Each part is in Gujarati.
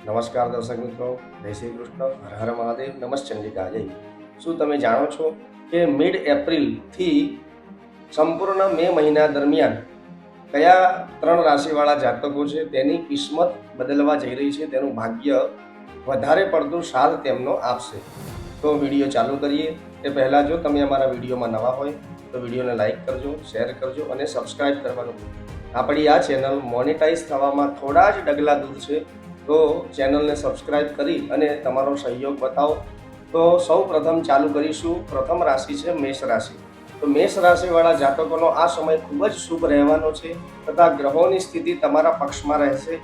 નમસ્કાર દર્શક મિત્રો, જય શ્રી કૃષ્ણ, હર હર મહાદેવ, નમસ્ચંડિકા જય. શું તમે જાણો છો કે મિડ એપ્રિલથી સંપૂર્ણ મે મહિના દરમિયાન કયા 3 રાશિવાળા જાતકો છે તેની કિસ્મત બદલવા જઈ રહી છે, તેનું ભાગ્ય વધારે પડતું સાથ તેમનો આપશે? તો વિડીયો ચાલુ કરીએ તે પહેલાં જો તમે અમારા વિડીયોમાં નવા હોય તો વિડીયોને લાઇક કરજો, શેર કરજો અને સબસ્ક્રાઈબ કરવાનું ભૂલતા નહીં. આપણી આ ચેનલ મોનેટાઈઝ થવામાં થોડા જ ડગલા દૂર છે, તો ચેનલને સબસ્ક્રાઈબ કરી અને તમારો સહયોગ બતાવો. તો સૌ પ્રથમ ચાલુ કરીશું. પ્રથમ રાશિ છે મેષ રાશિ. તો મેષ રાશિવાળા જાતકોનો આ સમય ખૂબ જ શુભ રહેવાનો છે તથા ગ્રહોની સ્થિતિ તમારા પક્ષમાં રહેશે.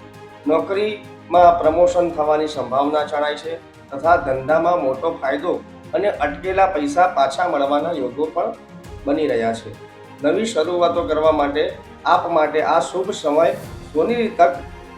નોકરીમાં પ્રમોશન થવાની સંભાવના જણાય છે તથા ધંધામાં મોટો ફાયદો અને અટકેલા પૈસા પાછા મળવાના યોગો પણ બની રહ્યા છે. નવી શરૂઆતો કરવા માટે આપ માટે આ શુભ સમય સોનેરી તક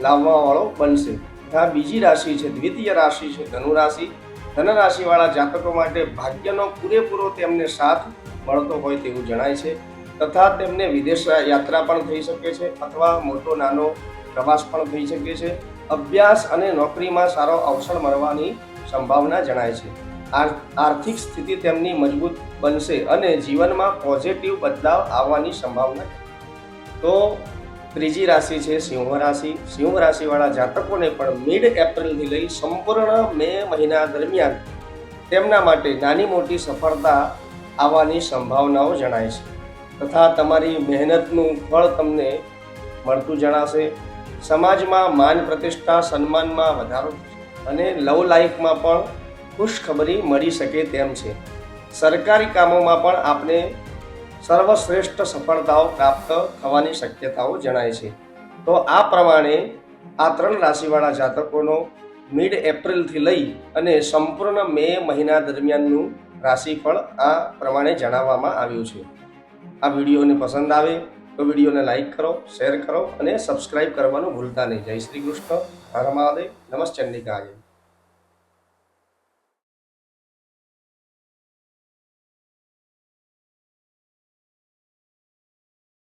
લાવવાવાળો બનશે. આ બીજી રાશિ છે, દ્વિતીય રાશિ છે ધનુ રાશિ. ધન રાશિવાળા જાતકો માટે ભાગ્યનો પૂરેપૂરો તેમને સાથ મળતો હોય તેવું જણાય છે તથા તેમને વિદેશ યાત્રા પણ થઈ શકે છે અથવા મોટો નાનો પ્રવાસ પણ થઈ શકે છે. અભ્યાસ અને નોકરીમાં સારો અવસર મળવાની સંભાવના જણાય છે. આર્થિક સ્થિતિ તેમની મજબૂત બનશે અને જીવનમાં પોઝિટિવ બદલાવ આવવાની સંભાવના. તો ત્રીજી રાશિ છે સિંહ રાશિ. સિંહ રાશિવાળા જાતકોને પણ મિડ એપ્રિલથી લઈ સંપૂર્ણ મે મહિના દરમિયાન તેમના માટે નાની મોટી સફળતા આવવાની સંભાવનાઓ જણાય છે તથા તમારી મહેનતનું ફળ તમને મળતું જણાશે. સમાજમાં માન પ્રતિષ્ઠા સન્માનમાં વધારો અને લવ લાઈફમાં પણ ખુશખબરી મળી શકે તેમ છે. સરકારી કામોમાં પણ આપને સર્વશ્રેષ્ઠ સફળતાઓ પ્રાપ્ત થવાની શક્યતાઓ જણાય છે. તો આ પ્રમાણે આ 3 રાશિવાળા જાતકોનો મિડ એપ્રિલથી લઈ અને સંપૂર્ણ મે મહિના દરમિયાનનું રાશિફળ આ પ્રમાણે જણાવવામાં આવ્યું છે. આ વિડીયોને પસંદ આવે તો વિડીયોને લાઇક કરો, શેર કરો અને સબસ્ક્રાઈબ કરવાનું ભૂલતા નહીં. જય શ્રી કૃષ્ણ, હર મહાદેવ, નમસ્ચંડિકા.